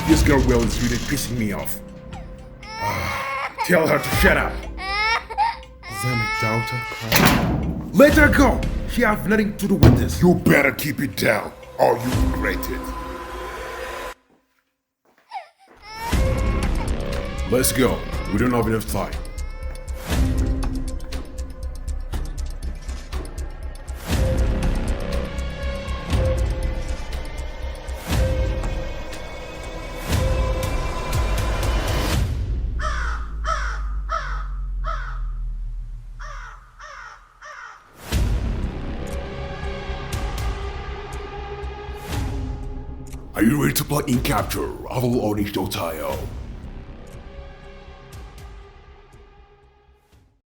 This girl Will is really pissing me off. Tell her to shut up. Damn it, daughter. Let her go. She have nothing to do with this. You better keep it down, or you regret it. Let's go. We don't have enough time. Are you ready to play in capture? I will unleash the tile.